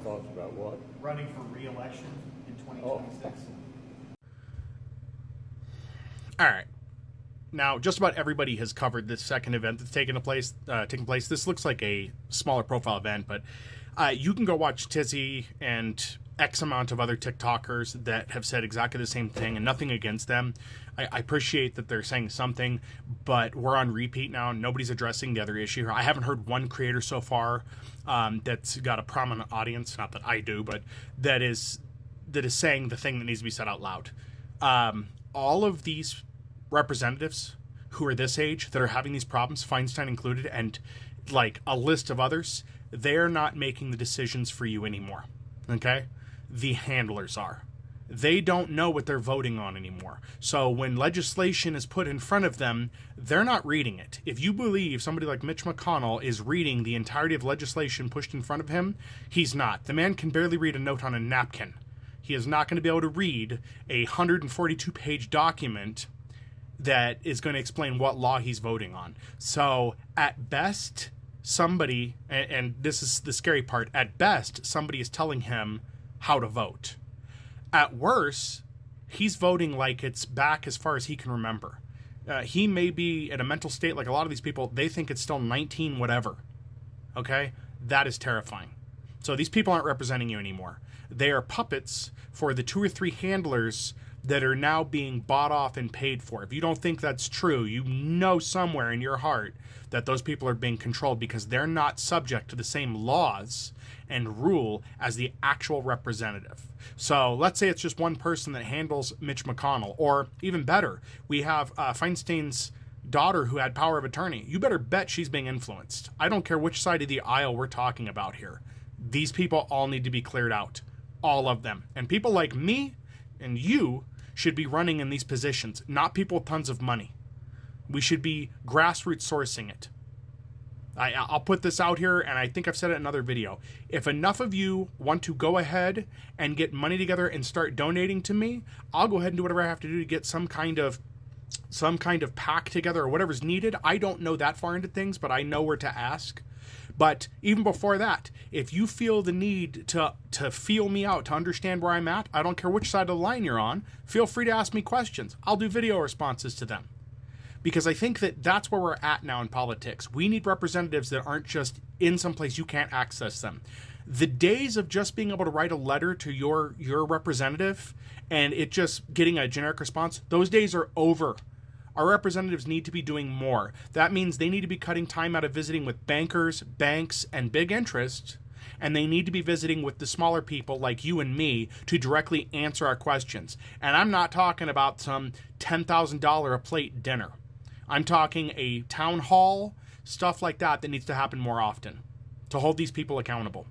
Thoughts about what? Running for re-election in 2026. All right. Now, just about everybody has covered this second event that's taking place. This looks like a smaller profile event, but you can go watch Tizzy and X amount of other TikTokers that have said exactly the same thing, and nothing against them. I appreciate that they're saying something, but we're on repeat now. Nobody's addressing the other issue here. I haven't heard one creator so far that's got a prominent audience, not that I do, but that is saying the thing that needs to be said out loud. All of these representatives who are this age that are having these problems, Feinstein included, and like a list of others, they're not making the decisions for you anymore. Okay? The handlers are. They don't know what they're voting on anymore. So when legislation is put in front of them, they're not reading it. If you believe somebody like Mitch McConnell is reading the entirety of legislation pushed in front of him, he's not. The man can barely read a note on a napkin. He is not going to be able to read a 142-page document that is going to explain what law he's voting on. So at best, somebody, and this is the scary part, at best, somebody is telling him how to vote. At worst, he's voting like it's back as far as he can remember. He may be in a mental state like a lot of these people. They think it's still 19 whatever. Okay? That is terrifying. So these people aren't representing you anymore. They are puppets for the 2 or 3 handlers that are now being bought off and paid for. If you don't think that's true, you know somewhere in your heart that those people are being controlled because they're not subject to the same laws and rule as the actual representative. So let's say it's just one person that handles Mitch McConnell, or even better, we have Feinstein's daughter who had power of attorney. You better bet she's being influenced. I don't care which side of the aisle we're talking about here. These people all need to be cleared out. All of them. And people like me and you should be running in these positions, not people with tons of money. We should be grassroots sourcing it. I'll put this out here, and I think I've said it in another video. If enough of you want to go ahead and get money together and start donating to me, I'll go ahead and do whatever I have to do to get some kind of pack together or whatever's needed. I don't know that far into things, but I know where to ask. But even before that, if you feel the need to feel me out, to understand where I'm at, I don't care which side of the line you're on, feel free to ask me questions. I'll do video responses to them. Because I think that that's where we're at now in politics. We need representatives that aren't just in some place you can't access them. The days of just being able to write a letter to your representative and it just getting a generic response, those days are over. Our representatives need to be doing more. That means they need to be cutting time out of visiting with bankers, banks, and big interests, and they need to be visiting with the smaller people like you and me to directly answer our questions. And I'm not talking about some $10,000 a plate dinner. I'm talking a town hall, stuff like that needs to happen more often to hold these people accountable.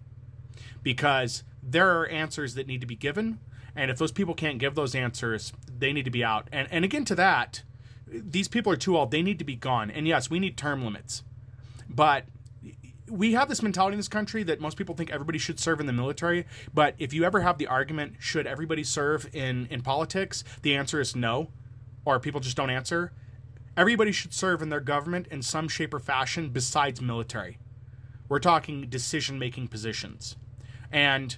Because there are answers that need to be given, and if those people can't give those answers, they need to be out. And again to that, these people are too old. They need to be gone. And yes, we need term limits. But we have this mentality in this country that most people think everybody should serve in the military. But if you ever have the argument, should everybody serve in politics? The answer is no, or people just don't answer. Everybody should serve in their government in some shape or fashion besides military. We're talking decision-making positions. And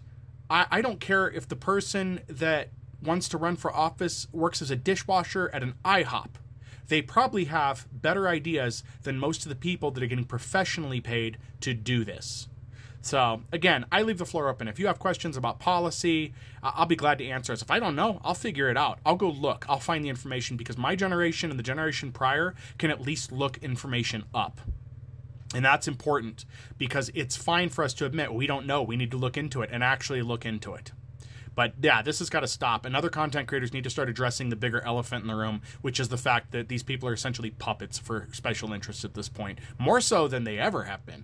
I don't care if the person that wants to run for office works as a dishwasher at an IHOP. They probably have better ideas than most of the people that are getting professionally paid to do this. So, again, I leave the floor open. If you have questions about policy, I'll be glad to answer us. If I don't know, I'll figure it out. I'll go look. I'll find the information because my generation and the generation prior can at least look information up. And that's important because it's fine for us to admit we don't know. We need to look into it and actually look into it. But yeah, this has got to stop. And other content creators need to start addressing the bigger elephant in the room, which is the fact that these people are essentially puppets for special interests at this point, more so than they ever have been.